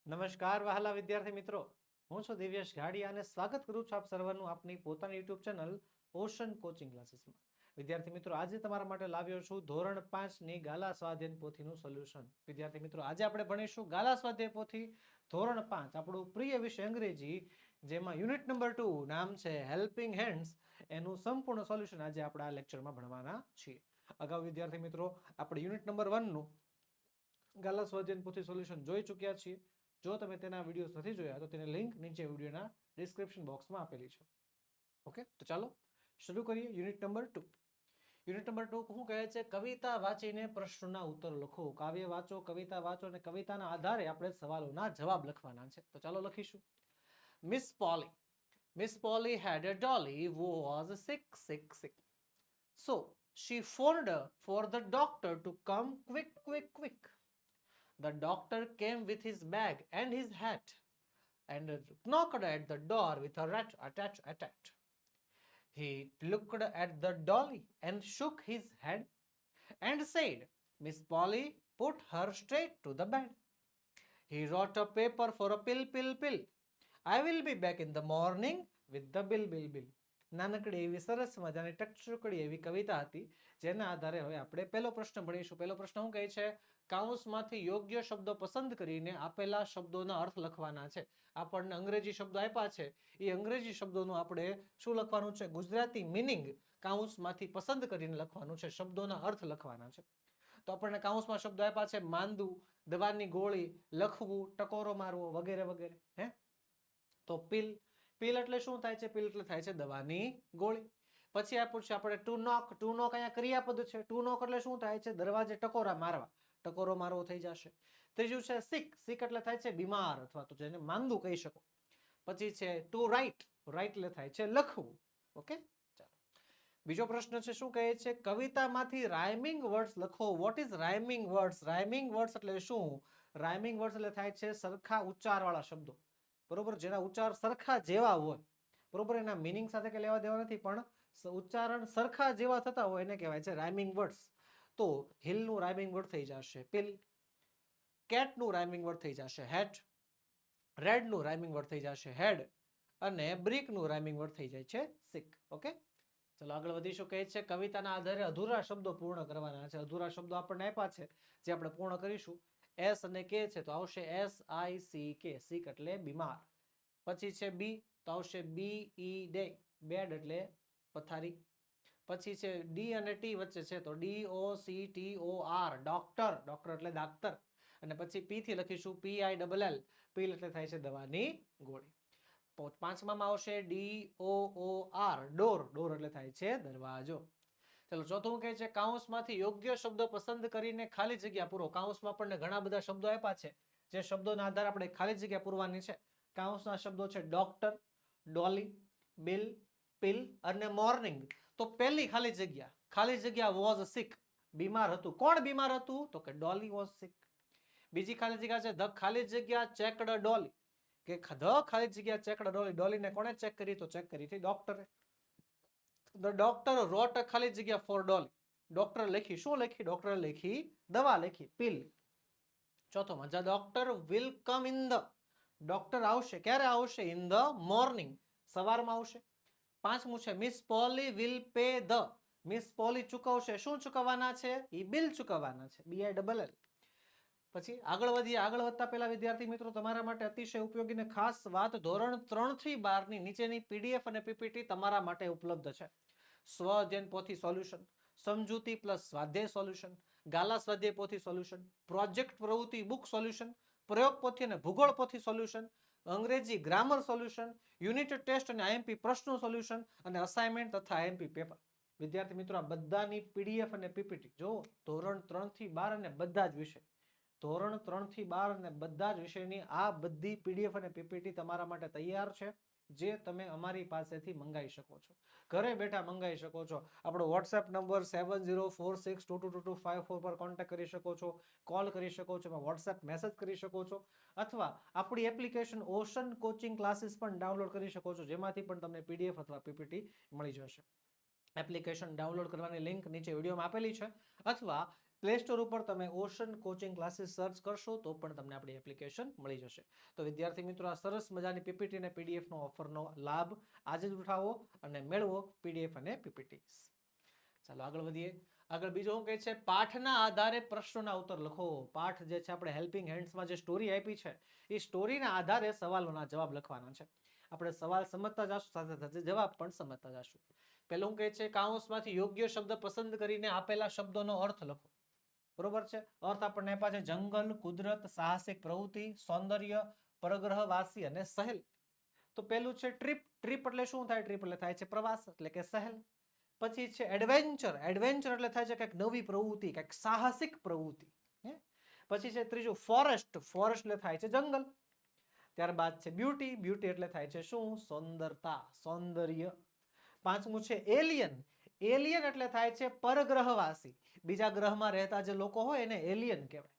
નમસ્કાર વહાલા વિદ્યાર્થી મિત્રો, હું છું દિવ્યેશ ઘાડિયા અને સ્વાગત કરું છું આપ સર્વનું આપની પોતાની યુટ્યુબ ચેનલ ઓશન કોચિંગ ક્લાસીસમાં. વિદ્યાર્થી મિત્રો, આજે તમારા માટે લાવ્યો છું ધોરણ 5 ની ગાલા સ્વાધ્યાય પોથીનું સોલ્યુશન. વિદ્યાર્થી મિત્રો, આજે આપણે ભણીશું ગાલા સ્વાધ્યાય પોથી ધોરણ 5, આપણું પ્રિય વિષય અંગ્રેજી, જેમાં યુનિટ નંબર 2 નામ છે હેલ્પિંગ હેન્ડ્સ. એનું સંપૂર્ણ સોલ્યુશન આજે આપણે આ લેક્ચરમાં ભણવાના છીએ. અગાઉ વિદ્યાર્થી મિત્રો, આપણે યુનિટ નંબર 1 નું ગાલા સ્વાધ્યાય પોથી સોલ્યુશન જોઈ ચૂક્યા છીએ. જો તમે તેના વિડીયોઝ નથી જોયા તો તેની લિંક નીચે વિડીયોના ડિસ્ક્રિપ્શન બોક્સમાં આપેલી છે. ઓકે, તો ચાલો શરૂ કરીએ. Unit number 2. યુનિટ નંબર 2 શું કહે છે? કવિતા વાંચીને પ્રશ્નોના ઉત્તર લખો. કાવ્ય વાંચો, કવિતા વાંચો અને કવિતાના આધારે આપણે સવાલોના જવાબ લખવાના છે. તો ચાલો લખીશું. Miss Polly. Miss Polly had a dolly who was sick, sick, sick. So she phoned for the doctor to come quick, quick, quick. The doctor came with his bag and his hat and knocked at the door with a rat attached. He looked at the dolly and shook his head and said, Miss Polly, put her straight to the bed. He wrote a paper for a pill, pill, pill. I will be back in the morning with the bill, bill, bill. નાનકડી એવી સરસ મજાની ટકટુકડી એવી કવિતા હતી, જેના આધારે હવે આપણે પહેલો પ્રશ્ન ભણીશું. પહેલો પ્રશ્ન શું કહે છે? કાઉન્સમાંથી યોગ્ય શબ્દો પસંદ કરીને આપેલા શબ્દોના અર્થ લખવાના છે. આપણને અંગ્રેજી શબ્દો આપ્યા છે, એ અંગ્રેજી શબ્દોનું આપણે શું લખવાનું છે? ગુજરાતી મિનિંગ કાઉન્સમાંથી પસંદ કરીને લખવાનું છે, શબ્દોના અર્થ લખવાના છે. તો આપણને કાઉન્સમાં શબ્દો આપ્યા છે: માંદું, દવાની ગોળી, લખવું, ટકોરો મારવો, વગેરે વગેરે. હે, તો પિલ. પિલ એટલે શું થાય છે? પિલ એટલે થાય છે દવાની ગોળી. પછી આપ્યું છે આપણે ટુ નોક. ટુ નોક અહીંયા ક્રિયાપદ છે. ટુ નોક એટલે શું થાય છે? દરવાજે ટકોરા મારવા, ટકોરો મારવો થઈ જશે. ત્રીજું છે સિક. સિક એટલે થાય છે બીમાર અથવા તો જેને માંદું કહી શકો. પછી છે ટુ રાઇટ. રાઇટ એટલે થાય છે લખવું. ઓકે, ચાલો બીજો પ્રશ્ન છે. શું કહે છે? કવિતામાંથી રાઇમિંગ વર્ડ્સ લખો. What is rhyming words? Rhyming words એટલે શું? રાઇમિંગ વર્ડ્સ એટલે થાય છે સરખા ઉચ્ચાર વાળા શબ્દો, બરોબર, જેના ઉચ્ચાર સરખા જેવા હોય, બરોબર. એના મિનિંગ સાથે કે લેવા દેવા નથી, પણ ઉચ્ચારણ સરખા જેવા થતા હોય એને કહેવાય છે રાઇમિંગ વર્ડ્સ. તો હિલનું રાઇમિંગ વર્ડ થઈ જશે પિલ. કેટનું રાઇમિંગ વર્ડ થઈ જશે હેટ. રેડનું રાઇમિંગ વર્ડ થઈ જશે હેડ. અને બ્રિકનું રાઇમિંગ વર્ડ થઈ જાય છે સિક. ઓકે, ચલો આગળ વધીશું. કહે છે કવિતાના આધારે અધૂરા શબ્દો પૂર્ણ કરવાના છે. અધૂરા શબ્દો આપણને આપ્યા છે, જે આપણે પૂર્ણ કરીશું. એસ અને કે છે તો આવશે SICK, સિક એટલે બીમાર. પછી છે બી તો આવશે BED, બેડ એટલે પથારી. પછી છે ડી અને ટી વચ્ચે છે તો DOCTOR, ડોક્ટર. ડોક્ટર એટલે દાક્તર. અને પછી પી થી લખીશું PILL, પીલ એટલે થાય છે દવાની ગોળી. પાંચમામાં આવશે DOOR, ડોર. ડોર એટલે થાય છે દરવાજો. ચલો ચોથું કહે છે કાઉન્સમાંથી યોગ્ય શબ્દો પસંદ કરીને ખાલી જગ્યા પૂરો. કાઉન્સમાં આપણને ઘણા બધા શબ્દો આપ્યા છે, જે શબ્દોના આધારે આપણે ખાલી જગ્યા પૂરવાની છે. કાઉન્સના શબ્દો છે ડોક્ટર, ડોલી, બિલ, પિલ અને મોર્નિંગ. તો પહેલી ખાલી જગ્યા વોઝ સિક, બીમાર હતું. કોણ બીમાર હતું? તો કે ડોલી વોઝ સિક. બીજી ખાલી જગ્યા છે ધ ખાલી જગ્યા ચેકડ ડોલી, કે ધ ખાલી જગ્યા ચેકડ ડોલી. ડોલીને કોણે ચેક કરી? તો ચેક કરી હતી ડોક્ટરે. ધ ડોક્ટર રોટ ખાલી જગ્યા ફોર ડોલી, ડોક્ટર લખી. શું લખી? ડોક્ટરે લખી દવા લખી, પિલ. ચોથોમાં the doctor will come in the, doctor આવશે. ક્યારે આવશે? ઇન ધ મોર્નિંગ, સવારમાં આવશે. પાંચમું છે Miss Polly will pay the, Miss Polly ચૂકવશે. શું ચૂકવવાના છે? એ બિલ ચૂકવવાના છે, BILL. પછી આગળ વધીએ. આગળ વધતા પહેલા વિદ્યાર્થી મિત્રો, તમારા માટે અતિશય ઉપયોગી અને ખાસ વાત, ધોરણ 3 થી 12 ની નીચેની PDF અને PPT તમારા માટે ઉપલબ્ધ છે. સ્વ અધ્યયન પોથી સોલ્યુશન, સમજૂતી પ્લસ સ્વાધ્યાય સોલ્યુશન, ગાલા સ્વાધ્યાય પોથી સોલ્યુશન, પ્રોજેક્ટ પ્રવૃત્તિ બુક સોલ્યુશન, પ્રયોગ પોથી અને ભૂગોળ પોથી સોલ્યુશન, અંગ્રેજી ગ્રામર સોલ્યુશન, યુનિટ ટેસ્ટ અને IMP પ્રશ્નો સોલ્યુશન અને અસાઇનમેન્ટ તથા IMP પેપર. વિદ્યાર્થી મિત્રો, આ બધાની PDF અને PPT જો ધોરણ 3 થી 12 અને બધા જ વિષય, ધોરણ 3 થી 12 અને બધા જ વિષયની આ બધી PDF અને PPT તમારા માટે તૈયાર છે, જે તમે અમારી પાસેથી મંગાવી શકો છો. ઘરે બેઠા મંગાવી શકો છો. આપણો WhatsApp નંબર 7046222254 પર કોન્ટેક્ટ કરી શકો છો, કોલ કરી શકો છો, WhatsApp મેસેજ કરી શકો છો, અથવા આપણી એપ્લિકેશન ઓશન કોચિંગ ક્લાસીસ પણ ડાઉનલોડ કરી શકો છો, જેમાંથી પણ તમને PDF અથવા PPT મળી જશે. એપ્લિકેશન ડાઉનલોડ કરવાની લિંક નીચે વિડીયોમાં આપેલી છે, અથવા પ્લે સ્ટોર ઉપર તમે ઓશન કોચિંગ ક્લાસીસ સર્ચ કરશો તો પણ તમને આપણી એપ્લિકેશન મળી જશે. તો વિદ્યાર્થી મિત્રો, આ સરસ મજાની પીપીટી અને પીડીએફનો ઓફરનો લાભ આજે જ ઉઠાવો અને મેળવો પીડીએફ અને પીપીટી. ચાલો આગળ વધીએ. આગળ બીજો શું કહે છે, પાઠના આધારે પ્રશ્નોના ઉત્તર લખો. પાઠ જે છે આપણે હેલ્પિંગ હેન્ડ્સમાં જે સ્ટોરી આપી છે એ સ્ટોરીના આધારે સવાલોના જવાબ લખવાના છે. આપણે સવાલ સમજતા જશું, સાથે સાથે જવાબ પણ સમજતા જશું. પહેલું કહે છે, કાઉન્સમાંથી યોગ્ય શબ્દ પસંદ કરીને આપેલા શબ્દોનો અર્થ લખો. બરોબર છે. અર્થ આપણને આપ્યા છે જંગલ, કુદરત, સાહસિક પ્રવૃત્તિ, સૌંદર્ય, પરગ્રહવાસી અને સહેલ. તો પહેલું છે ટ્રીપ. ટ્રીપ એટલે શું થાય? ટ્રીપ એટલે થાય છે પ્રવાસ, એટલે કે સહેલ. પછી છે એડવેન્ચર. એડવેન્ચર એટલે થાય છે કંઈક નવી પ્રવૃત્તિ, કંઈક સાહસિક પ્રવૃત્તિ. પછી છે ત્રીજું ફોરેસ્ટ. ફોરેસ્ટ એટલે થાય છે જંગલ. ત્યારબાદ છે બ્યુટી. બ્યુટી એટલે થાય છે શું? સુંદરતા, સૌંદર્ય. પાંચમું છે એલિયન. એલિયન એટલે થાય છે પરગ્રહવાસી, બીજા ગ્રહમાં રહેતા જે લોકો હોય એને એલિયન કહેવાય.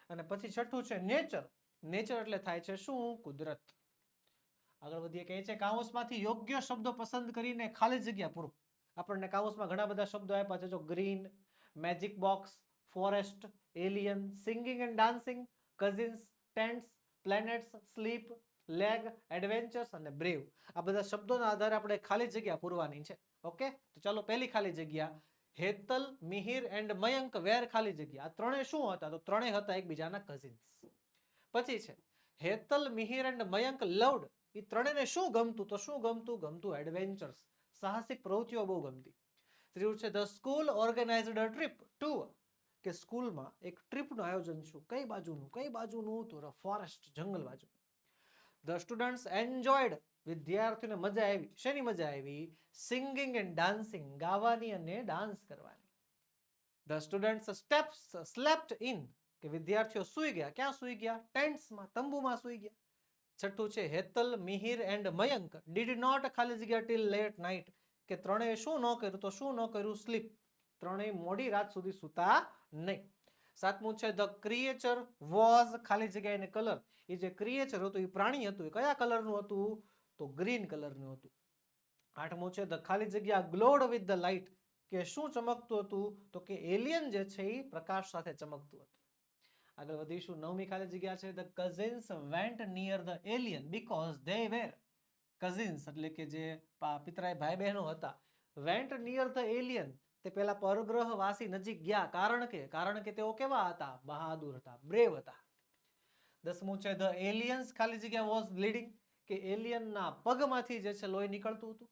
અને પછી છઠ્ઠું છે નેચર. નેચર એટલે થાય છે શું? કુદરત. આગળ વધીએ. કહે છે કાઉન્સમાંથી યોગ્ય શબ્દો પસંદ કરીને ખાલી જગ્યા પૂરો. આપણને કાઉન્સમાં ઘણા બધા શબ્દો આપ્યા છે. જો green, magic box, forest, alien, singing and dancing, cousins, tents, planets, sleep, leg, adventures અને બ્રેવ. આ બધા શબ્દોના આધારે આપણે ખાલી જગ્યા પૂરવાની છે. ઓકે, તો ચાલો પહેલી ખાલી જગ્યા. હેતલ, મિહિર એન્ડ મયંક વેર ખાલી જગ્યા. આ ત્રણે શું હતા? તો ત્રણે હતા એકબીજાના કઝિન્સ. પછી છે હેતલ, મિહિર એન્ડ મયંક લવડ. એ ત્રણેને શું ગમતું? તો શું ગમતું? ગમતું એડવેન્ચર્સ, સાહસિક પ્રવૃત્તિઓ બહુ ગમતી. ત્રીજું છે the school organised a trip two, કે સ્કૂલમાં એક ટ્રીપનું આયોજન છું. કઈ બાજુનું? કઈ બાજુનું? તો ફોરેસ્ટ, જંગલ બાજુ. ધ સ્ટુડન્ટ્સ એન્જોયડ, વિદ્યાર્થીઓને મજા આવી. શેની મજા આવી? સિંગિંગ એન્ડ ડાન્સિંગ, ગાવાની અને ડાન્સ કરવાની. ધ સ્ટુડન્ટ્સ સ્લેપ્ટ ઇન, કે વિદ્યાર્થીઓ સૂઈ ગયા. ક્યાં સૂઈ ગયા? ટેન્ટ્સમાં, તંબુમાં સૂઈ ગયા. છઠ્ઠું છે Hetal, Mihir and Mayank did not ખાલી જગ્યા ટીલ લેટ નાઇટ, કે ત્રણેય શું ન કર્યું? તો શું ન કર્યું? સ્લીપ. ત્રણેય મોડી રાત સુધી સૂતા નહીં. સાતમું છે ધ ક્રિએચર વોઝ ખાલી જગ્યા એને કલર. એ જે ક્રિએચર હતું એ પ્રાણી હતું, એ કયા કલરનું હતું? તો ગ્રીન કલરનું હતું. આઠમું છે ધ ખાલી જગ્યા ગ્લોડ વિથ ધ લાઇટ, કે શું ચમકતું હતું? તો કે એલિયન જે છે એ પ્રકાશ સાથે ચમકતું હતું. આગળ વધીશું. નવમી ખાલી જગ્યા છે the cousins vent near the alien because they were. Cousins એટલે કે જે પિતરાઈ ભાઈ બહેનો હતા, વેન્ટ નિયર ધ એલિયન, તે પેલા પરગ્રહવાસી નજીક ગયા. કારણ કે તેઓ કેવા હતા? બહાદુર હતા, બ્રેવ હતા. દસમું છે ધ એલિયન્સ ખાલી જગ્યા વોઝ બ્લીડિંગ, કે એલિયનના પગમાંથી જે છે લોહી નીકળતું હતું.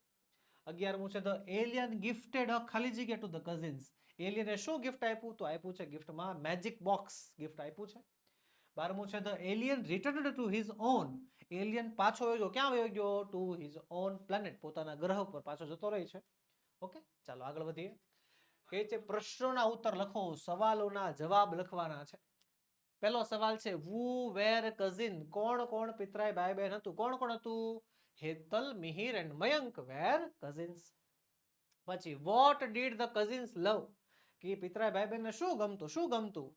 11મું છે ધ એલિયન ગિફ્ટેડ અ ખાલી જગ્યા ટુ ધ કઝિન્સ. એલિયને શું ગિફ્ટ આપ્યું? તો આપ્યું છે ગિફ્ટમાં મેજિક બોક્સ ગિફ્ટ આપ્યું છે. 12મું છે the alien returned two his on. Alien પાછો વયો ગયો. ક્યાં વયો ગયો? ટુ હિઝ ઓન પ્લેનેટ, પોતાના ગ્રહ પર પાછો જતો રહે છે. ઓકે, ચાલો આગળ વધીએ. કહે છે પ્રશ્નોના ઉત્તર લખો. સવાલોના જવાબ લખવાના છે. પહેલો સવાલ છે વુ વેર કઝિન. કોણ કોણ પિતરાઈ ભાઈ બહેન હતું? કોણ કોણ હતું? Hetal, Mihir and Mayank were cousins. પછી વોટ ડીડ ધ કઝિન્સ લવ, કે પિતરાઈ ભાઈ બહેનને શું ગમતું? શું ગમતું?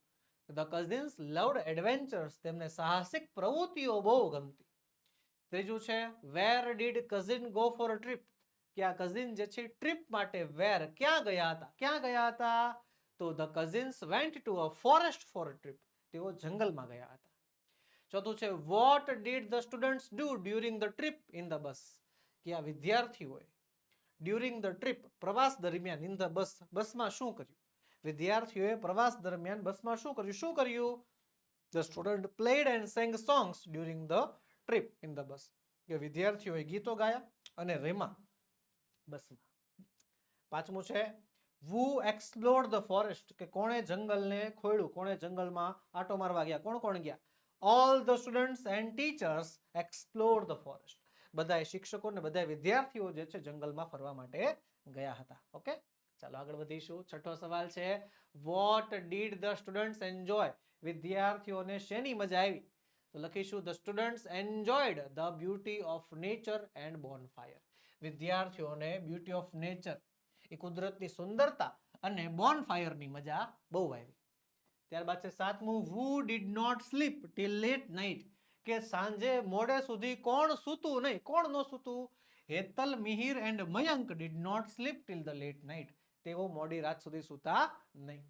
ધ કઝિન્સ લવડ એડવેન્ચર્સ, તેમને સાહસિક પ્રવૃત્તિઓ બહુ ગમતી. ત્રીજું છે where did cousin go for a trip, કે આ કઝિન જે છે ટ્રીપ માટે વેર, ક્યાં ગયા હતા? ક્યાં ગયા હતા? તો the cousins went to a forest for a trip, તેઓ જંગલમાં ગયા હતા. ચોથું છે what did the students do during the trip in the બસ, કે આ વિદ્યાર્થીઓએ ડ્યુરિંગ ધ ટ્રીપ, પ્રવાસ દરમિયાન, ઇન ધ બસ, બસમાં શું કર્યું? વિદ્યાર્થીઓએ પ્રવાસ દરમિયાન બસમાં શું કર્યું? શું કર્યું? The student played and sang songs during the trip in the બસ, કે વિદ્યાર્થીઓએ ગીતો ગાયા અને રેમા બસમાં. પાંચમું છે વુ એક્સપ્લોર્ડ ધ ફોરેસ્ટ, કે કોણે જંગલને ખોળ્યું? કોણે જંગલમાં આટો મારવા ગયા? કોણ કોણ ગયા? All the students and teachers explored the forest. બધાય શિક્ષકો ને બધા વિદ્યાર્થીઓ જે છે જંગલમાં ફરવા માટે ગયા હતા. ઓકે, ચાલો આગળ વધીશું. છઠ્ઠો સવાલ છે what did the students enjoy. વિદ્યાર્થીઓને શેની મજા આવી? તો લખીશું the students enjoyed the beauty of nature and bonfire. વિદ્યાર્થીઓને બ્યુટી ઓફ નેચર, એ કુદરતની સુંદરતા અને બોનફાયરની મજા બહુ આવી. ત્યારબાદ છે સાતમું who did not sleep till late night, કે સાંજે મોડે સુધી કોણ સૂતું નહીં? કોણ ન સૂતું? Hetal, Mihir and Mayank did not sleep till the late night, તેઓ મોડી રાત સુધી સૂતા નહીં.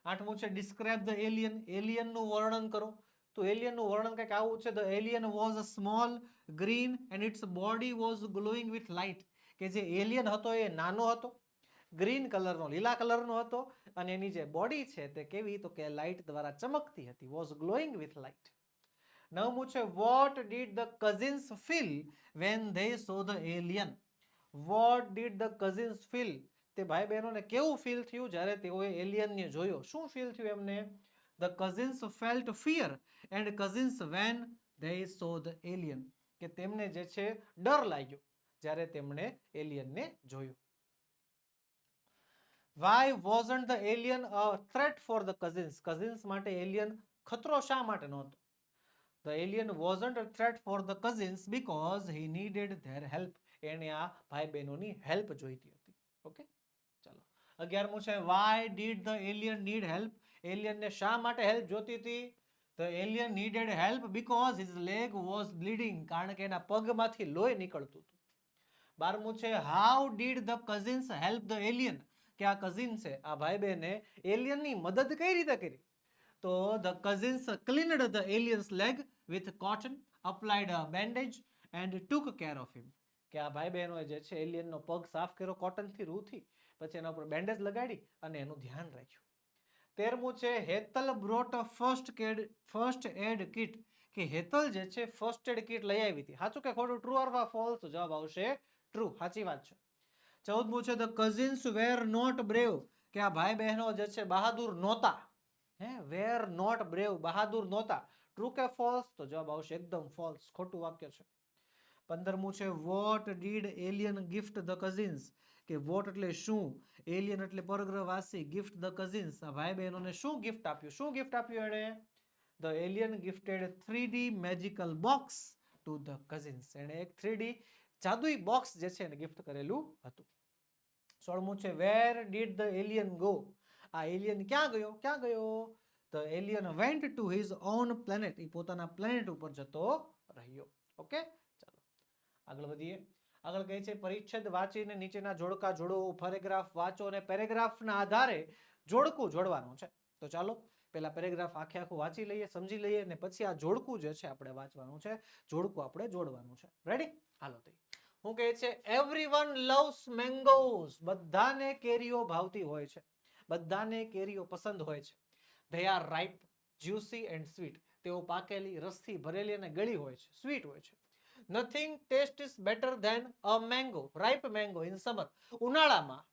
8મું છે ડિસ્ક્રાઇબ ધ એલિયન, એલિયનનું વર્ણન કરો. તો એલિયનનું વર્ણન કંઈક આવું છે, the alien was a small green and its body was glowing with light. કે જે એલિયન હતો એ નાનો હતો, ગ્રીન કલરનો, લીલા કલરનો હતો, અને એની જે બોડી છે તે કેવી, તો કે લાઇટ દ્વારા ચમકતી હતી, વોઝ ગ્લોઈંગ વિથ લાઇટ. 9મું છે what did the cousins feel when they so the alien. What did the cousins feel, તે ભાઈ બહેનોને કેવું ફીલ થયું જ્યારે તેઓએ એલિયનને જોયો? શું ફીલ થયું એમને? The cousins felt fear and cousins when they so the alien. કે તેમને જે છે ડર લાગ્યો જ્યારે તેમણે એલિયનને જોયું. Why wasn't the alien a threat for the cousins? Cousins માટે એલિયન ખતરો શા માટે નહોતો? The alien wasn't a threat for the cousins because he needed their help. એને આ ભાઈ બહેનોની હેલ્પ જોઈતી હતી. ઓકે, ચાલો. 11મું છે why did the alien need help? એલિયનને શા માટે હેલ્પ જોતી હતી? The alien needed help because his leg was bleeding. કારણ કે એના પગમાંથી લોહી નીકળતું હતું. 12મું છે how did the cousins help the alien? કે આ કઝિન છે, આ ભાઈ બહેને એલિયનની મદદ કઈ રીતે કરી? તો the cousins cleaned the alien's leg with cotton, applied a bandage and took care of him. કે આ ભાઈ બહેનોએ જે છે એલિયનનો પગ સાફ કર્યો કોટનથી, રૂથી, પછી એના ઉપર બેન્ડેજ લગાડી અને એનું ધ્યાન રાખ્યું. 13મું છે હેતલ બ્રોટ અ ફર્સ્ટ એડ કિટ. કે હેતલ જે છે ફર્સ્ટ એડ કિટ લઈ આવી હતી. સાચું કે ખોટું? True or false? જવાબ આવશે ટ્રુ, સાચી વાત છે. 14મું છે the cousins were not brave. કે આ ભાઈ બહેનો જે છે બહાદુર નહોતા. વેર નોટ બ્રેવ, બહાદુર નહોતા. ટ્રુ કે ફોલ્સ? તો જવાબ આવશે એકદમ ફોલ્સ, ખોટું વાક્ય છે. 15મું છે what did alien gift the cousins. કે વોટ એટલે શું, એલિયન એટલે પરગ્રહવાસી, ગિફ્ટ ધ કઝિન્સ, આ ભાઈ બહેનોને શું ગિફ્ટ આપ્યું? શું ગિફ્ટ આપ્યું એણે? The alien gifted 3D magical box to the cousins. એણે એક 3D જાદુઈ બોક્સ જે છે એને ગિફ્ટ કરેલું હતું. 16મું છે where did the alien go. આ એલિયન ક્યાં ગયો? ક્યાં ગયો? The alien went to his own planet. એ પોતાના પ્લેનેટ ઉપર જતો રહ્યો. ઓકે, ચાલો આગળ વધીએ. આગળ કહે છે પરિચ્છેદ વાંચીને નીચેના જોડકા જોડો. પેરેગ્રાફ વાંચો અને પેરેગ્રાફના આધારે જોડકું જોડવાનું છે. તો ચાલો પહેલા પેરેગ્રાફ આખે આખું વાંચી લઈએ, સમજી લઈએ, અને પછી આ જોડકું જે છે આપણે વાંચવાનું છે, જોડકું આપણે જોડવાનું છે. રેડી? હાલો. હું કહે છે એવરીવન લવ્સ મેંગોઝ. બધાને કેરીઓ ભાવતી હોય છે, બધાને કેરીઓ પસંદ હોય છે. They are ripe, juicy and sweet. તેઓ પાકેલી, રસથી ભરેલી અને ગળી હોય છે, સ્વીટ હોય છે. Nothing taste is better than a mango, ripe mango in summer. ઉનાળામાં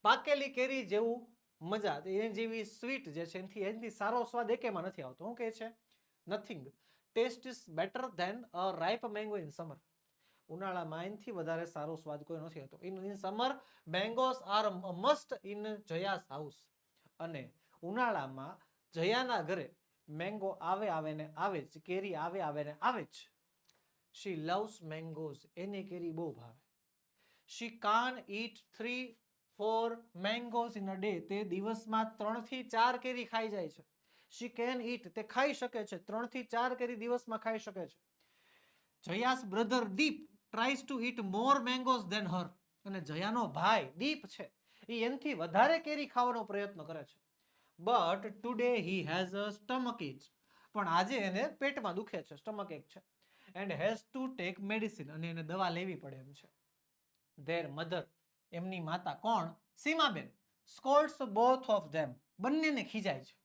પાકેલી કેરી જેવું મજા, એની જેવી સ્વીટ જે છે એનાથી સારો સ્વાદ એકેમાં નથી આવતો. શું કહે છે? Nothing taste is better than a ripe mango in summer. ઉનાળામાં એનાથી વધારે સારો સ્વાદ કોઈ નથી આવતો. In summer mangoes are must in Jaya's house. અને ઉનાળામાં જયાના ઘરે મેંગો આવે ને આવે જ, કેરી આવે ને આવે જ. She loves mangoes. એને કેરી બહુ ભાવે. She can eat 3-4 mangoes in a day. તે દિવસમાં 3 થી 4 કેરી ખાઈ જાય છે. She can eat. તે ખાઈ શકે છે, 3 થી 4 કેરી દિવસમાં ખાઈ શકે છે. Jaya's brother Deep tries to eat more mangoes than her. અને જયાનો ભાઈ દીપ છે એ એનથી વધારે કેરી ખાવાનો પ્રયત્ન કરે છે. But today he has a stomach H. પણ આજે એને પેટમાં દુખે છે, સ્ટમક એક છે. And has to take medicine. અને એને દવા લેવી પડે એમ છે. Their mother. એમની માતા. કોણ? સીમાબેન. સ્કોલ્ડ્સ બોથ ઓફ ધેમ. બંનેને ખીજાય છે.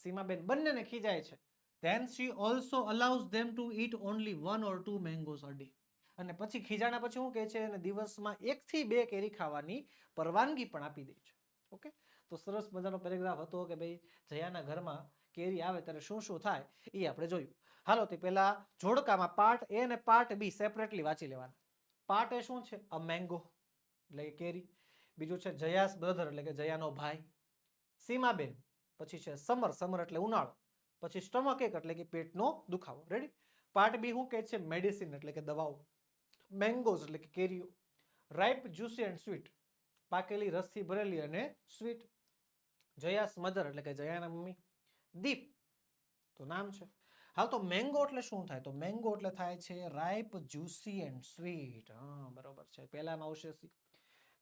સીમાબેન બંનેને ખીજાય છે. Then she also allows them to eat only 1 or 2 mangoes a day. અને પછી ખીજાણા પછી શું કહે છે? અને દિવસમાં 1 થી 2 કેરી ખાવાની પરવાનગી પણ આપી દે છે. ઓકે, તો સરસ મજાનો પેરેગ્રાફ હતો કે ભાઈ જયાના ઘરમાં કેરી આવે ત્યારે શું શું થાય એ આપણે જોયું. હાલો, તે પહેલા જોડકામાં પાર્ટ એ અને પાર્ટ બી સેપરેટલી વાંચી લેવાના. પાર્ટ એ શું છે? અ મેંગો એટલે કે કેરી. બીજું છે જયાસ બ્રધર એટલે કે જયાનો ભાઈ. સીમાબેન. પછી છે સમર, સમર એટલે ઉનાળો. પછી સ્ટમક એક એટલે કે પેટનો દુખાવો. રેડી? પાર્ટ બી શું કહે છે? મેડિસિન એટલે કે દવાઓ. મેંગોઝ એટલે કે કેરીઓ. Ripe, juicy and sweet. પાકેલી, રસથી ભરેલી અને સ્વીટ. જયાસ મધર એટલે કે જયાના મમ્મી. દીપ તો નામ છે. હાલ, તો મેંગો એટલે શું થાય? તો મેંગો એટલે થાય છે રાઇપ, જ્યુસી એન્ડ સ્વીટ. હા, બરોબર છે. પહેલામાં આવશે સી.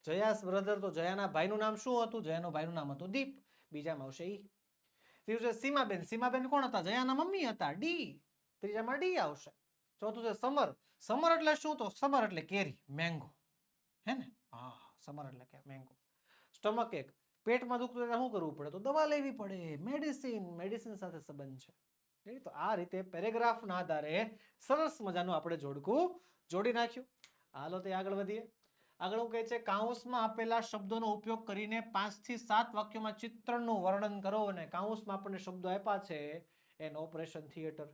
જયાસ બ્રધર, તો જયાના ભાઈનું નામ શું હતું? જયાનો ભાઈનું નામ હતું દીપ. બીજામાં આવશે ઈ. ત્રીજું છે સીમાબેન. સીમાબેન કોણ હતા? જયાના મમ્મી હતા. ડી. ત્રીજામાં ડી આવશે. ચોથું છે સમર. સમર એટલે શું? તો સમર એટલે કેરી, મેંગો. હે ને? હા, સમર એટલે કે મેંગો. સ્ટમક એક, પેટમાં દુખતું એટલે શું કરવું પડે? તો દવા લેવી પડે, મેડિસિન. મેડિસિન સાથે સંબંધ છે. તો આ રીતે પેરેગ્રાફના આધારે સરસ મજાનું આપણે જોડકું જોડી નાખ્યું. હાલો તે આગળ વધીએ. આગળ હું કહે છે કાઉન્સમાં આપેલા શબ્દોનો ઉપયોગ કરીને 5 થી 7 વાક્યોમાં ચિત્રણનું વર્ણન કરો. અને કાઉન્સમાં આપણને શબ્દો આપ્યા છે. An operation theatre,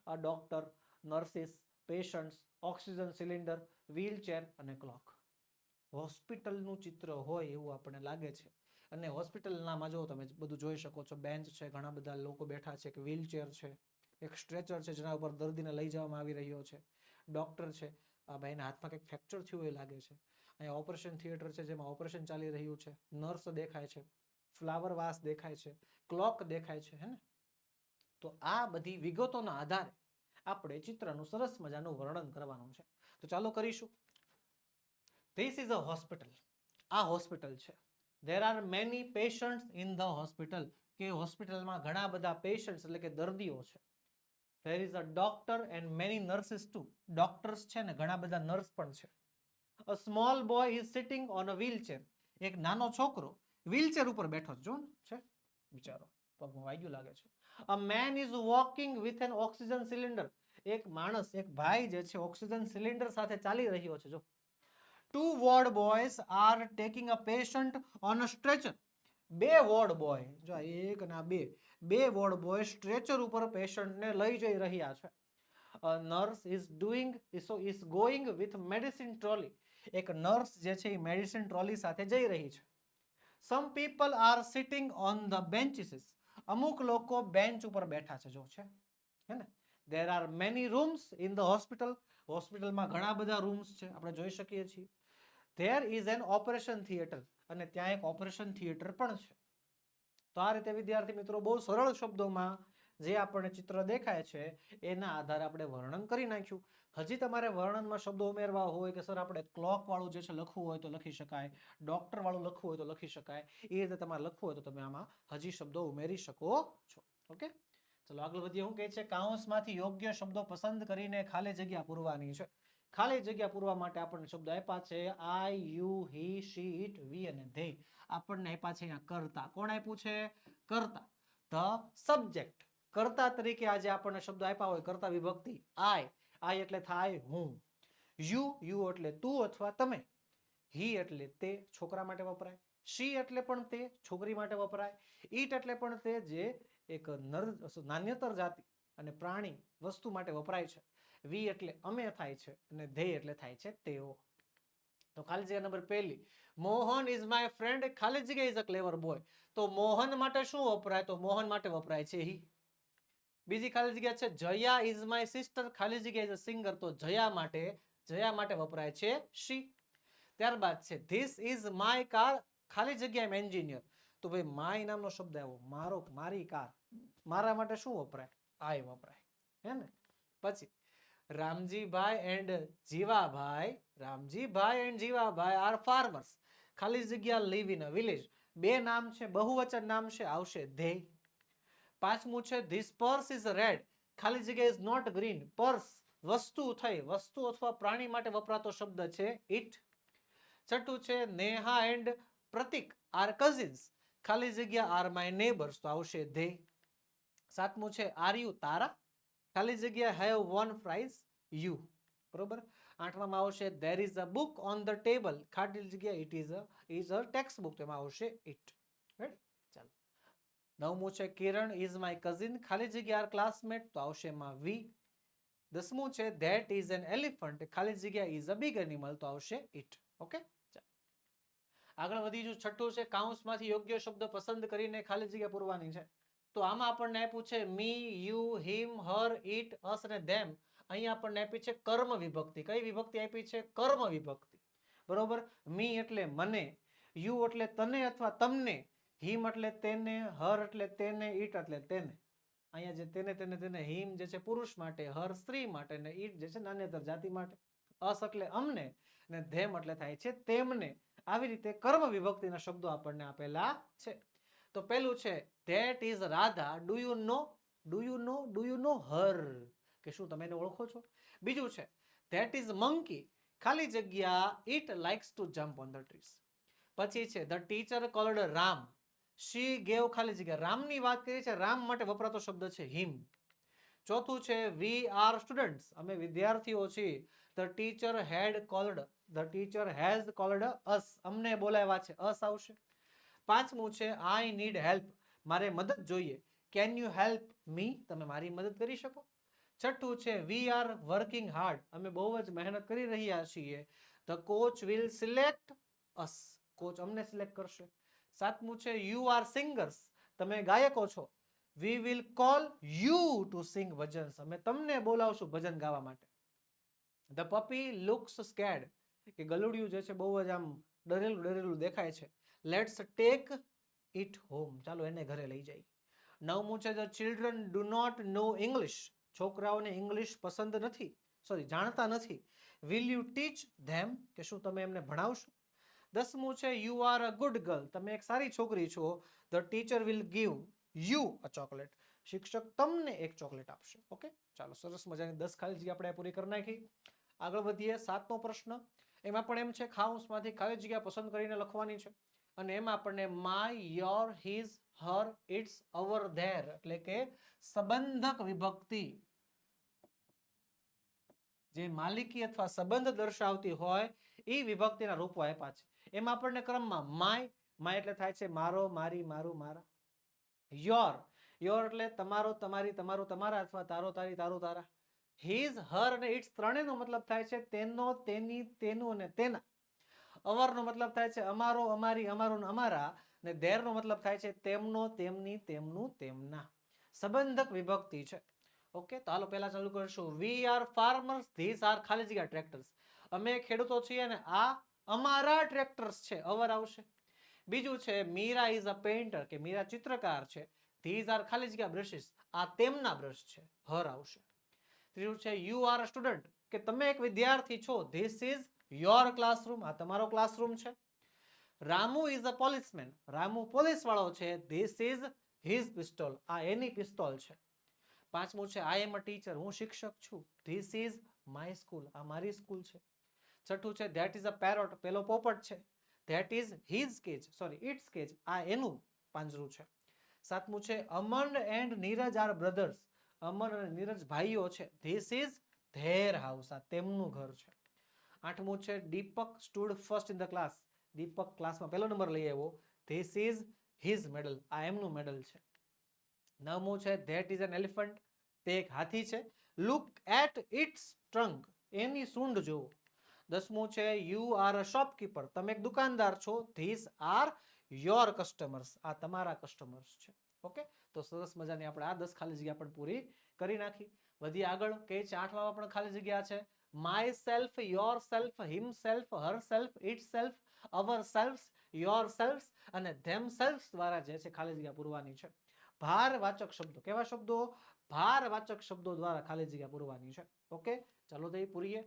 a doctor, nurses, patients, oxygen cylinder, wheelchair અને ક્લોક. હોસ્પિટલનું ચિત્ર હોય એવું આપણને લાગે છે. અને હોસ્પિટલનામાં જો તમે બધું જોઈ શકો છો, બેન્ચ છે, ઘણા બધા લોકો બેઠા છે, એક વ્હીલચેર છે, એક સ્ટ્રેચર છે જેના ઉપર દર્દીને લઈ જવામાં આવી રહ્યો છે, ડોક્ટર છે, આ ભાઈના હાથમાં કંઈક ફ્રેક્ચર થયું એ લાગે છે, અહીંયા ઓપરેશન થિયેટર છે જેમાં ઓપરેશન ચાલી રહ્યું છે, નર્સ દેખાય છે, ફ્લાવર વાસ દેખાય છે, ક્લોક દેખાય છે, હે ને? તો આ બધી વિગતોના આધારે આપણે ચિત્રનું સરસ મજાનું વર્ણન કરવાનું છે. તો ચાલો કરીશું. This is a hospital. આ હોસ્પિટલ છે. There are many patients in the hospital. કે હોસ્પિટલમાં ઘણા બધા પેશન્ટ્સ એટલે કે દર્દીઓ છે. There is a doctor and many nurses too. Doctors છે ને ઘણા બધા નર્સ પણ છે. A small boy is sitting on a wheelchair. એક નાનો છોકરો વ્હીલચેર ઉપર બેઠો છે બિચારો પગમાં વાગ્યું લાગે છે. A man is walking with an oxygen cylinder. એક માણસ, એક ભાઈ જે છે ઓક્સિજન સિલિન્ડર સાથે ચાલી રહ્યો છે. જો two ward boys are taking a patient on a stretcher. બે વોર્ડ બોય, જો એક અને બે વોર્ડ બોય સ્ટ્રેચર ઉપર પેશન્ટને લઈ જઈ રહ્યા છે. A nurse is going with medicine trolley. એક નર્સ જે છે એ મેડિસિન ટ્રોલી સાથે જઈ રહી છે. Some people are sitting on the benches. અમુક લોકો બેન્ચ ઉપર બેઠા છે. જો છે હે ને? There are many rooms in the hospital. હોસ્પિટલમાં ઘણા બધા રૂમ્સ છે, આપણે જોઈ શકીએ છીએ. There is an operation theater. અને ત્યાં એક ઓપરેશન થિયેટર પણ છે. તો આ રીતે વિદ્યાર્થી મિત્રો બહુ સરળ શબ્દોમાં જે આપણને ચિત્ર દેખાય છે એના આધારે આપણે વર્ણન કરી નાખ્યું. હજી તમારે વર્ણનમાં શબ્દો ઉમેરવા હોય કે સર આપણે ક્લોક વાળું જે છે લખવું હોય તો લખી શકાય, ડોક્ટર વાળું લખવું હોય તો લખી શકાય. એ રીતે તમારે લખવું હોય તો તમે આમાં હજી શબ્દો ઉમેરી શકો છો. ઓકે, ચલો આગળ વધીએ. શું કહે છે? કાઉન્સમાંથી યોગ્ય શબ્દો પસંદ કરીને ખાલી જગ્યા પૂરવાની છે. ખાલી જગ્યા પૂરવા માટે આપણને શબ્દો આપ્યા છે આઈ, યુ, હી, શી, ઇટ, વી અને ધે. આપણને આપ્યા છે અહીંયા કર્તા. કોણ આપ્યું છે? કર્તા. The subject. કર્તા તરીકે આજે આપણને શબ્દો આપ્યા હોય કર્તા વિભક્તિ આઈ એટલે થાય હું. યુ એટલે તું અથવા તમે. હી એટલે તે, છોકરા માટે વપરાય. શી એટલે પણ તે, છોકરી માટે વપરાય. ઈટ એટલે પણ તે, જે એક નાન્યતર જાતિ અને પ્રાણી વસ્તુ માટે વપરાય છે. વી એટલે અમે થાય છે અને ધે એટલે થાય છે તેઓ. તો ખાલી જગ્યા નંબર પહેલી, મોહન ઇઝ માય ફ્રેન્ડ. ખાલી જગ્યા ઇઝ અ ક્લેવર બોય. તો મોહન માટે શું વપરાય? તો મોહન માટે વપરાય છે હી. બીજી ખાલી જગ્યા છે જયા ઇઝ માય સિસ્ટર. ખાલી જગ્યા ઇઝ અ સિંગર. તો જયા માટે વપરાય છે શી. ત્યારબાદ છે ધીસ ઇઝ માય કાર. ખાલી જગ્યા એમ એન્જિનિયર. તો ભાઈ માય નામનો શબ્દ આવ્યો, મારી કાર. મારા માટે શું વપરાય? આઈ વપરાય. હે ને? પછી Ramjibhai and Jivabhai R farmers. ખાલી જગ્યા લીવ ઇન અ વિલેજ. બે નામ છે, બહુવચન નામ છે, આવશે ધે. પાંચમું છે ધીસ પર્સ ઇઝ રેડ. ખાલી જગ્યા ઇઝ નોટ ગ્રીન. પર્સ વસ્તુ થઈ, વસ્તુ અથવા પ્રાણી માટે વપરાતો શબ્દ છે ઇટ. છઠ્ઠું છે Neha and Pratik are cousins. ખાલી જગ્યા આર માય નેબર્સ. તો આવશે ધે. સાતમું છે આર યુ તારા. ખાલી જગ્યા હેવ વન પ્રાઇઝ યુ. બરોબર. આઠમાં આવશે there is a book on the table. ખાલી જગ્યા it is a text book. તેમાં આવશે it. રાઈટ? ચાલો. નવમું છે કિરણ is my cousin. ખાલી જગ્યા આર ક્લાસમેટ. તો આવશે એમાં વી. દસમું છે that is an elephant. ખાલી જગ્યા is a big animal. તો આવશે it. ઓકે, ચાલો આગળ વધીશું. છઠ્ઠું છે કાઉન્સમાંથી યોગ્ય શબ્દ પસંદ કરીને ખાલી જગ્યા પૂરવાની છે. તો આમાં આપણને આપ્યું છે મી, યુ, હિમ, હર, ઇટ, અસ અને ધેમ. અહીંયા આપણને આપી છે કર્મ વિભક્તિ. કઈ વિભક્તિ આપી છે? કર્મ વિભક્તિ. બરોબર. મી એટલે મને, યુ એટલે તને અથવા તમને, હિમ એટલે તેને, હર એટલે તેને, ઈટ એટલે તેને. અહીંયા જે તેને હિમ જે છે પુરુષ માટે, હર સ્ત્રી માટે અને ઈટ જે છે નાન્યતર જાતિ માટે. અસ એટલે અમને અને ધેમ એટલે થાય છે તેમને. આવી રીતે કર્મ વિભક્તિના શબ્દો આપણને આપેલા છે. તો પેલું છે that is Radha. Do you know? Do you know her? કે શું તમે એને ઓળખો છો? બીજું છે ધેટ ઇઝ મંકી, ખાલી જગ્યા it likes to jump on the trees. પછી છે the teacher called Ram, she gave ખાલી જગ્યા. રામની વાત કરી છે, રામ માટે વપરાતો શબ્દ છે હિમ. ચોથું છે વી આર સ્ટુડન્ટ્સ, અમે વિદ્યાર્થીઓ છીએ. The teacher had called, the teacher has called us, અમને બોલાવ્યા છે, અસ આવશે. પાંચમું છે આઈ નીડ હેલ્પ, મારે મદદ જોઈએ. કેન યુ હેલ્પ મી, તમે મારી મદદ કરી શકો. છઠ્ઠું છે વી આર વર્કિંગ હાર્ડ, અમે બહુ જ મહેનત કરી રહ્યા છીએ. The coach will select us, coach અમને સિલેક્ટ કરશે. સાતમું છે યુ આર સિંગર્સ, તમે ગાયકો છો. We will call you to sing bhajans, અમે તમને બોલાવશું ભજન ગાવા માટે. ધ પપી લુક્સ સ્કેર્ડ, કે ગલુડિયું જે છે બહુ જ આમ ડરેલું ડરેલું દેખાય છે. લેટ્સ ટેક ઇટ હોમ, ચાલો એને ઘરે લઈ જાય. નવમું છે the children do not know English, છોકરાઓને ઇંગ્લિશ પસંદ નથી, સોરી જાણતા નથી. વિલ યુ ટીચ ધેમ, કે શું તમે એમને ભણાવશો. દસમું છે you are a good girl, તમે એક સારી છોકરી છો. The teacher will give you a chocolate, શિક્ષક તમને એક ચોકલેટ આપશે. ઓકે, ચાલો સરસ મજાની 10 ખાલી જગ્યા આપણે પૂરી કરી નાખી. આગળ વધીએ. 7મો પ્રશ્ન, એમાં પણ એમ છે ખાઉસમાંથી ખાલી જગ્યા પસંદ કરીને લખવાની છે. અને એમાં આપણને my, your, his, her, its, our, their એટલે કે સંબંધક વિભક્તિ, જે માલિકી અથવા સંબંધ દર્શાવતી હોય એ વિભક્તિના રૂપો આપ્યા છે. એમાં આપણને ક્રમમાં માય, માય એટલે થાય છે મારો, મારી, મારું, મારા. યોર, યોર એટલે તમારો, તમારી, તમારું, તમારા અથવા તારો, તારી, તારું, તારા. હિઝ, હર અને ઇટ્સ ત્રણેયનો મતલબ થાય છે તેનો, તેની, તેનું અને તેના. અવરનો મતલબ થાય છે અમારો, અમારી, અમારું, અમારા. અને ધેરનો મતલબ થાય છે તેમનો, તેમની, તેમનું, તેમના. સંબંધક વિભક્તિ છે. ઓકે, તો હાલો પહેલા ચાલુ કરશું. We are farmers, these are ખાલી જગ્યા ટ્રેક્ટર્સ, અમે ખેડૂતો છીએ અને આ અમારા ટ્રેક્ટર્સ છે, અવર આવશે. બીજું છે મીરા ઇઝ અ પેઇન્ટર, કે મીરા ચિત્રકાર છે. ધીસ આર ખાલી જગ્યા બ્રશિસ, આ તેમના બ્રશ છે, હર આવશે. ત્રીજું છે યુ આર અ સ્ટુડન્ટ, કે તમે એક વિદ્યાર્થી છો. ધીસ ઇઝ યોર ક્લાસરૂમ, આ તમારો ક્લાસરૂમ છે. Ramu is a policeman, Ramu police વાળો છે. ધીસ ઇઝ હિઝ પિસ્તોલ, આ એની પિસ્તોલ છે. પાંચમું છે આઈ એમ અ ટીચર, હું શિક્ષક છું. ધીસ ઇઝ માય સ્કૂલ, આ મારી સ્કૂલ છે. છઠ્ઠું છે ધેટ ઇઝ અ પેરોટ, પેલો પોપટ છે. That is his cage, sorry its cage, આ એનું પાંજરું છે. સાતમું છે Aman and Neeraj are brothers, Aman અને નીરજ ભાઈઓ છે. ધીસ ઇઝ ધેર હાઉસ, આ તેમનું ઘર છે. આઠમું છે Deepak stood first in the class, Deepak ક્લાસમાં પહેલો નંબર લઈ આવ્યો. ધીસ ઇઝ હિઝ મેડલ, આ એમનું મેડલ છે. નવમું છે ધેટ ઇઝ એન એલિફન્ટ, તે એક હાથી છે. લુક એટ ઇટ્સ ટ્રંક, એની સૂંઢ જુઓ. દસમું છે યુ આર અ શોપકીપર, તમે એક દુકાનદાર છો. ધીસ આર યોર કસ્ટમર્સ, આ તમારા કસ્ટમર્સ છે. ઓકે, તો સરસ મજાની આપણે આ 10 ખાલી જગ્યા પણ પૂરી કરી નાખી. વધી આગળ કે છે 8માં પણ ખાલી જગ્યા છે. My self, your self, him self, Har self, it self, our self, your self અને ધેમ સેલ્ફ દ્વારા જે છે ખાલી જગ્યા પૂરવાની છે. ભારવાચક શબ્દો, કેવા શબ્દો? ભારવાચક શબ્દો દ્વારા ખાલી જગ્યા પૂરવાની છે. ઓકે, ચાલો તો એ પૂરીએ.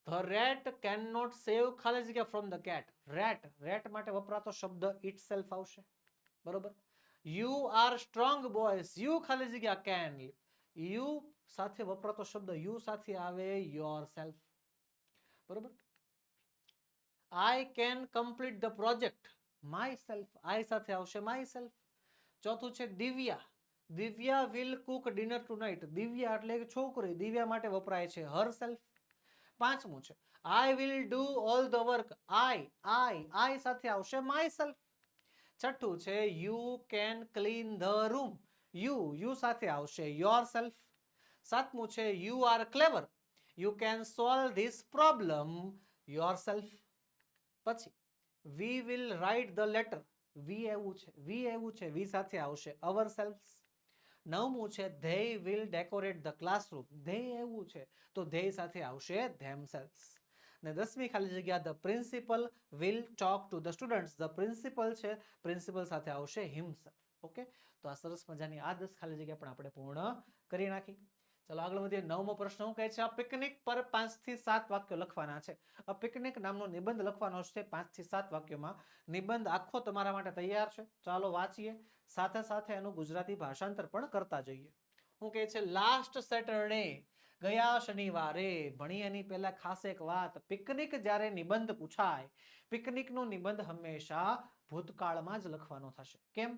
The rat cannot save ખાલી જગ્યા from the cat. Rat, rat માટે વપરાતો શબ્દ itself આવશે. બરોબર. You are strong boys, you ખાલી જગ્યા can. You સાથે વપરાતો શબ્દ you સાથે આવે yourself. બરોબર. I can complete the project myself, I સાથે આવશે myself. ચોથું છે Divya, Divya will cook dinner tonight. Divya એટલે કે છોકરી, દિવ્યા માટે વપરાય છે herself. પાંચમું છે I will do all the work. I સાથે આવશે myself. છઠ્ઠું છે you can clean the room. You સાથે આવશે yourself. સાતમું છે you are clever. You can solve this problem yourself. પછી we will write the letter. we એવું છે, we સાથે આવશે ourselves. નવમું છે they will decorate the classroom. they એવું છે તો they સાથે આવશે themselves. ને 10મી ખાલી જગ્યા the principal will talk to the students. the principal છે, principal સાથે આવશે himself. ઓકે, તો આ સરસ મજાની આ 10 ખાલી જગ્યા પણ આપણે પૂર્ણ કરી નાખી. ચલો આગળ વધીએ. 9મો પ્રશ્ન શું કહે છે? આ પિકનિક પર 5 થી 7 વાક્યો લખવાના છે. આ પિકનિક નામનો નિબંધ લખવાનો છે 5 થી 7 વાક્યોમાં. નિબંધ આખો તમારા માટે તૈયાર છે. ચાલો વાંચીએ, સાથે સાથે એનું ગુજરાતી ભાષાંતર પણ કરતા જઈએ. શું કહે છે? લાસ્ટ સેટરડે, ગયા શનિવારે. ભણી એની પહેલા ખાસ એક વાત, પિકનિક જ્યારે નિબંધ પૂછાય, પિકનિકનો નિબંધ હંમેશા ભૂતકાળમાં જ લખવાનો થશે. કેમ?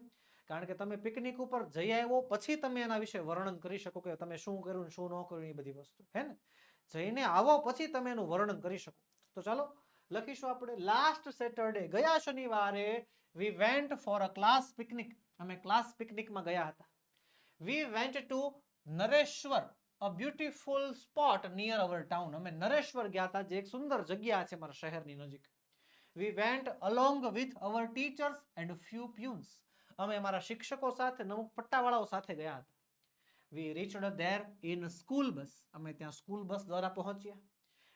કારણ કે તમે પિકનિક ઉપર જઈ આવ્યો પછી તમે એના વિશે વર્ણન કરી શકો કે તમે શું કર્યું શું ન કર્યું એ બધી વસ્તુ, હે ને? જઈને આવો પછી તમે એનું વર્ણન કરી શકો. તો ચાલો લખીશું આપણે. લાસ્ટ સેટરડે, ગયા શનિવારે, we went for a class picnic, અમે ક્લાસ પિકનિકમાં ગયા હતા. We went to Nareshwar, a beautiful spot near our town, અમે નરેશ્વર ગયા હતા, જે એક સુંદર જગ્યા છે મારા શહેરની નજીક. We went along with our teachers and few peons, અમે અમારા શિક્ષકો સાથે નમુક પટ્ટાવાળાઓ સાથે ગયા હતા. We reached there in school bus, અમે ત્યાં સ્કૂલ બસ દ્વારા પહોંચ્યા.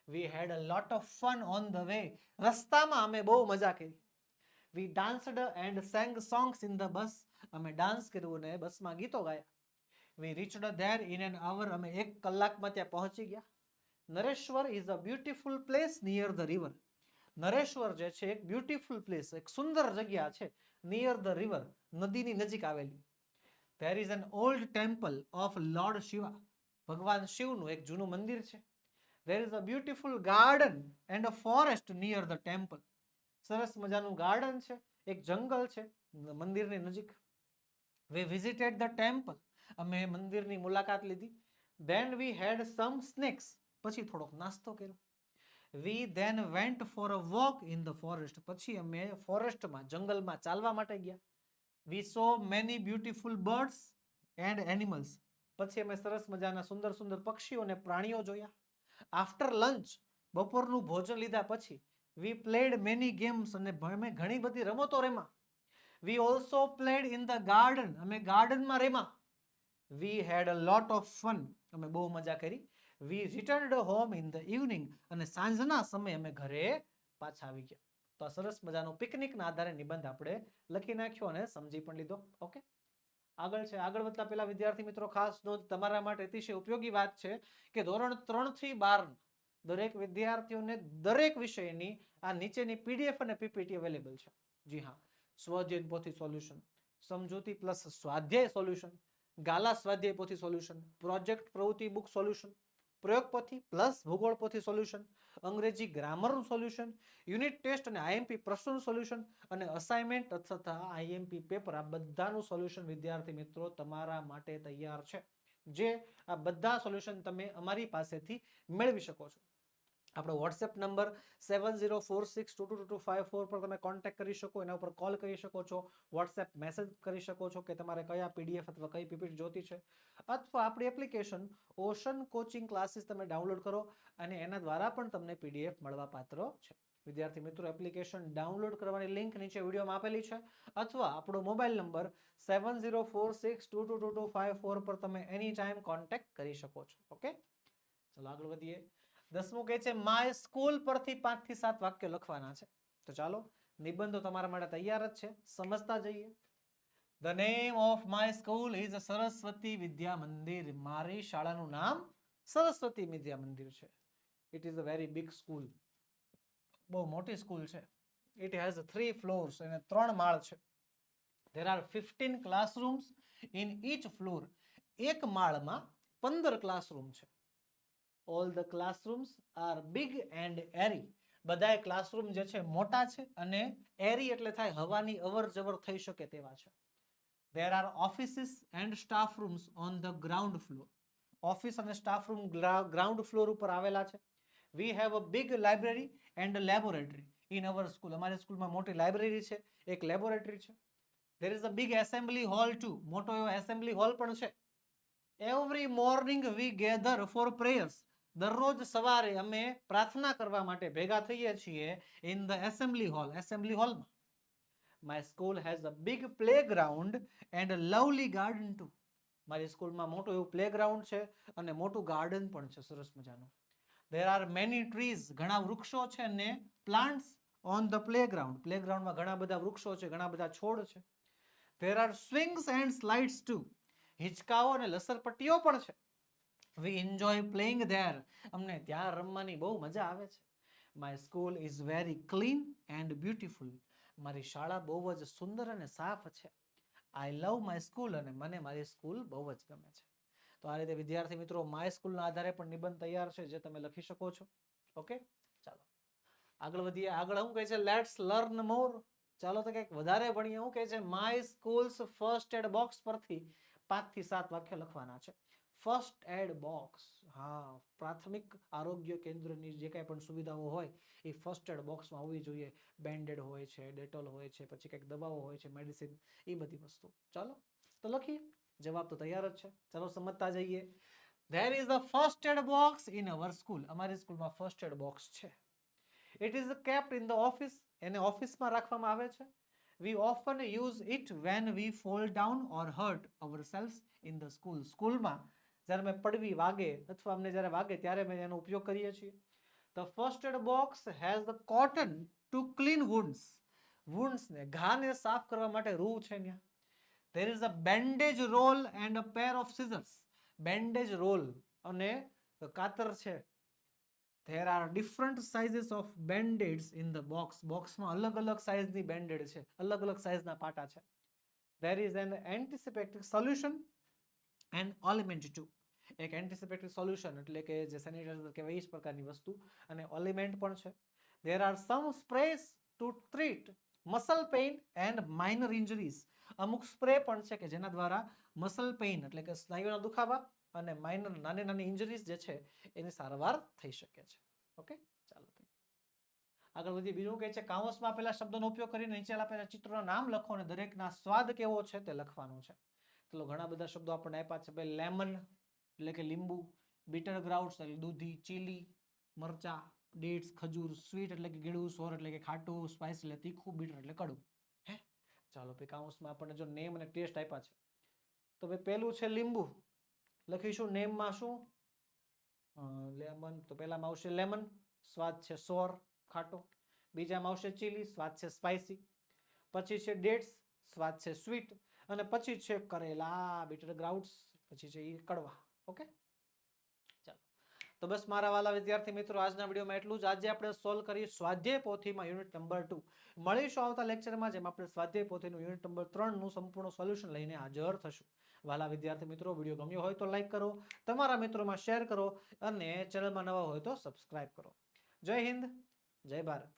We had a lot of fun on the way, રસ્તામાં અમે બહુ મજા કરી. We danced and sang songs in the bus, અમે ડાન્સ કર્યું અને બસમાં ગીતો ગાયા. We reached there in an hour, અમે 1 કલાકમાં ત્યાં પહોંચી ગયા. Nareshwar is a beautiful place near the river, Nareshwar જે છે એક બ્યુટીફુલ પ્લેસ, એક સુંદર જગ્યા છે, નિયર ધ રિવર, નદીની નજીક આવેલી. There is an old temple of lord Shiva, ભગવાન શિવનું એક જૂનું મંદિર છે. There is a beautiful garden and a forest near the temple, સરસ મજાનું ગાર્ડન છે, એક જંગલ છે મંદિરની નજીક. વી વિઝિટેડ ધ ટેમ્પલ, અમે મંદિરની મુલાકાત લીધી. Then we head sum snacks, પછી થોડોક નાસ્તો કર્યો. We then went for a walk in the forest, પછી અમે ફોરેસ્ટમાં જંગલમાં ચાલવા માટે ગયા. We saw many beautiful birds and animals, પછી અમે સરસ મજાના સુંદર સુંદર પક્ષીઓ અને પ્રાણીઓ જોયા. આફ્ટર લંચ, બપોરનું ભોજન લીધા પછી, વી પ્લેડ મેની ગેમ્સ, અને અમે ઘણી બધી રમતો રમ્યા. We also played in the garden, અમે ગાર્ડનમાં રમ્યા. વી had a lot of fun, અમે બહુ મજા કરી. We returned home in the evening, અને સાંજના સમયે અમે ઘરે પાછા આવી ગયા. તો આ સરસ મજાનો પિકનિકના આધારે નિબંધ આપણે લખી નાખ્યો અને સમજી પણ લીધો. ઓકે, આગળ છે. આગળ વધતા પહેલા વિદ્યાર્થી મિત્રો ખાસ નોંધ, તમારા માટે અતિશય ઉપયોગી વાત છે કે ધોરણ 3 થી 12 દરેક વિદ્યાર્થીઓને દરેક વિષયની આ નીચેની પીડીએફ અને પીપીટી અવેલેબલ છે. જી હા, સ્વઅધ્યયન પોથી સોલ્યુશન, સમજૂતી પ્લસ સ્વાધ્યાય સોલ્યુશન, ગાલા સ્વાધ્યાય પોથી સોલ્યુશન, પ્રોજેક્ટ પ્રવૃત્તિ બુક સોલ્યુશન, પ્રયોગ પોથી પ્લસ ભૂગોળ પોથી સોલ્યુશન, અંગ્રેજી ગ્રામરનું સોલ્યુશન, યુનિટ ટેસ્ટ અને આઈએમપી પ્રશ્નોનું સોલ્યુશન, અને અસાઇનમેન્ટ તથા આઈએમપી પેપર, આ બધાનું સોલ્યુશન વિદ્યાર્થી મિત્રો તમારા માટે તૈયાર છે. જે આ બધા સોલ્યુશન તમે અમારી પાસેથી મેળવી શકો છો. આપણો વોટ્સએપ નંબર 7046222254 પર તમે કોન્ટેક્ટ કરી શકો, એના ઉપર કોલ કરી શકો છો, વોટ્સએપ મેસેજ કરી શકો છો કે તમારે કયા પીડીએફ અથવા કઈ પીપીટી જોતી છે, અથવા આપણી એપ્લિકેશન ઓશન કોચિંગ ક્લાસીસ તમે ડાઉનલોડ કરો અને એના દ્વારા પણ તમને પીડીએફ મળવા પાત્ર છે. વિદ્યાર્થી મિત્રો, એપ્લિકેશન ડાઉનલોડ કરવાની લિંક નીચે વિડીયોમાં આપેલી છે, અથવા આપણો મોબાઈલ નંબર 7046222254 પર તમે એની ટાઈમ કોન્ટેક્ટ કરી શકો છો. ઓકે, ચલો આગળ વધીએ. 10મું કહે છે માય સ્કૂલ પરથી 5 થી 7 વાક્ય લખવાના છે. તો ચાલો નિબંધો તમારા માટે તૈયાર જ છે, સમજતા જઈએ. The name of my school is Saraswati Vidya Mandir, મારી શાળાનું નામ સરસ્વતી વિદ્યા મંદિર છે. It is a very big school, બહુ મોટી સ્કૂલ છે. ઇટ હેઝ 3 ફ્લોર્સ, અને 3 માળ છે. There are 15 classrooms in each floor, એક માળમાં 15 ક્લાસરૂમ છે. All the classrooms are big and airy, બધાય ક્લાસરૂમ જે છે મોટા છે અને એરી એટલે થાય હવાની અવર જવર થઈ શકે તેવા છે. There are offices and staff rooms on the ground floor, office અને સ્ટાફ રૂમ ગ્રાઉન્ડ ફ્લોર ઉપર આવેલા છે. We have a big library and laboratory in our school, અમારી સ્કૂલમાં મોટી લાઇબ્રેરી છે, એક લેબોરેટરી છે. There is a big assembly hall too, મોટો એવો એસેમ્બલી હોલ પણ છે. Every morning we gather for prayers, દરરોજ સવારે અમે પ્રાર્થના કરવા માટે ભેગા થઈએ છીએ in the assembly hall, assembly હોલમાં. My school has a big playground and lovely garden too, મારી સ્કૂલમાં મોટું એવું પ્લેગ્રાઉન્ડ છે અને મોટું ગાર્ડન પણ છે, સરસ મજાનું. ધેર આર મેની ટ્રીઝ, ઘણા વૃક્ષો છે, અને પ્લાન્ટ્સ ઓન ધ પ્લેગ્રાઉન્ડ, પ્લેગ્રાઉન્ડમાં ઘણા બધા વૃક્ષો છે, ઘણા બધા છોડ છે. There are swings and slides too, હિંચકાઓ અને લસરપટ્ટીઓ પણ છે. We enjoy playing there. અમને ત્યાં રમવાની બહુ મજા આવે છે. My school is very clean and beautiful. મારી શાળા બહુ જ સુંદર અને સાફ છે. I love my school. અને મને મારી સ્કૂલ બહુ જ ગમે છે. તો આ રીતે વિદ્યાર્થી મિત્રો માય સ્કૂલના આધારે પણ નિબંધ તૈયાર છે જે તમે લખી શકો છો. ઓકે, ચાલો આગળ વધીએ. આગળ શું કહે છે? લેટ્સ લર્ન મોર. ચાલો તો કંઈક વધારે ભણીએ. શું કહે છે? My schools first aid box પરથી 5 થી 7 વાક્ય લખવાના છે. ફર્સ્ટ એડ બોક્સ, હા, પ્રાથમિક આરોગ્ય કેન્દ્રની જે કાંઈ પણ સુવિધાઓ હોય એ ફર્સ્ટ એડ બોક્સમાં હોવી જોઈએ. બેન્ડેડ હોય છે, ડેટોલ હોય છે, પછી કંઈક દવાઓ હોય છે, મેડિસિન, એ બધી વસ્તુ. ચાલો તો લખીએ. જવાબ તો તૈયાર જ છે. ચાલો સમજતા જઈએ. There is a first aid box in our school. અમારી સ્કૂલમાં ફર્સ્ટ એડ બોક્સ છે. It is kept in the office. એને ઓફિસમાં રાખવામાં આવે છે. We often use it when we fall down or hurt ourselves in the school. સ્કૂલમાં જ્યારે અમે પડવી, વાગે અથવા અમને જ્યારે વાગે ત્યારે અમે એનો ઉપયોગ કરીએ છીએ. The first aid box has the cotton to clean wounds. wounds ને, ઘાને સાફ કરવા માટે રૂ છે ત્યાં. There is a bandage roll and a pair of scissors. Bandage roll અને કાતર છે. There are different sizes of band-aids in the box. બોક્સમાં અલગ અલગ સાઇઝની બેન્ડેડ છે, અલગ અલગ સાઇઝના પાટા છે. There is an antiseptic solution and ointment too. એક એન્ટિસેપ્ટિક સોલ્યુશન એટલે કે જે સેનિટાઇઝર કહેવાય એ જ પ્રકારની વસ્તુ, અને ઓલિમેન્ટ પણ છે. There are some sprays to treat muscle pain and minor injuries. અમુક સ્પ્રે પણ છે કે જેના દ્વારા મસલ પેઇન એટલે કે સ્નાયુના દુખાવા અને માઇનર નાની નાની ઇન્જરીઝ જે છે એની સારવાર થઈ શકે છે. ઓકે, ચાલો આગળ વધીએ. બીજું કહે છે કાઉન્સમાં આપેલા શબ્દોનો ઉપયોગ કરીને નીચે આપેલા ચિત્રોના નામ લખો અને દરેકના સ્વાદ કેવો છે તે લખવાનું છે. તો ઘણા બધા શબ્દો આપણને આપ્યા છે. ભાઈ લેમન એટલે કે લીંબુ, બીટર ગ્રાઉટ્સ એટલે દૂધી, ચીલી મરચા, ડેટ્સ ખજૂર, સ્વીટ એટલે કે ગળ્યું, સોર એટલે કે ખાટું, સ્પાઇસ એટલે તીખું, બીટર એટલે કડવું. હે, ચાલો ભાઈ કાઉન્સમાં આપણને જો નેમ અને ટેસ્ટ આપ્યા છે તો ભાઈ પહેલું છે લીંબુ. લખીશું નેમમાં શું? લેમન. તો પહેલામાં આવશે લેમન, સ્વાદ છે સોર, ખાટો. બીજામાં આવશે ચીલી, સ્વાદ છે સ્પાઇસી. પછી છે ડેટ્સ, સ્વાદ છે સ્વીટ. અને પછી છે કરેલા, બીટર ગ્રાઉટ્સ, પછી છે એ કડવા. ઓકે, ચાલો તો બસ મારા વાલા વિદ્યાર્થી મિત્રો, આજના વિડીયોમાં એટલું જ. આજે આપણે સોલ્વ કરીએ સ્વાધ્યાય પોથીમાં યુનિટ નંબર 2. મળીશું આવતા લેક્ચરમાં, જેમાં આપણે સ્વાધ્યાય પોથીનું યુનિટ નંબર 3 નું સંપૂર્ણ સોલ્યુશન લઈને હાજર થશું. વાલા વિદ્યાર્થી મિત્રો, વિડીયો ગમ્યો હોય તો લાઈક કરો, તમારા મિત્રોમાં શેર કરો અને ચેનલમાં નવા હોય તો સબસ્ક્રાઇબ કરો. જય હિન્દ, જય ભારત.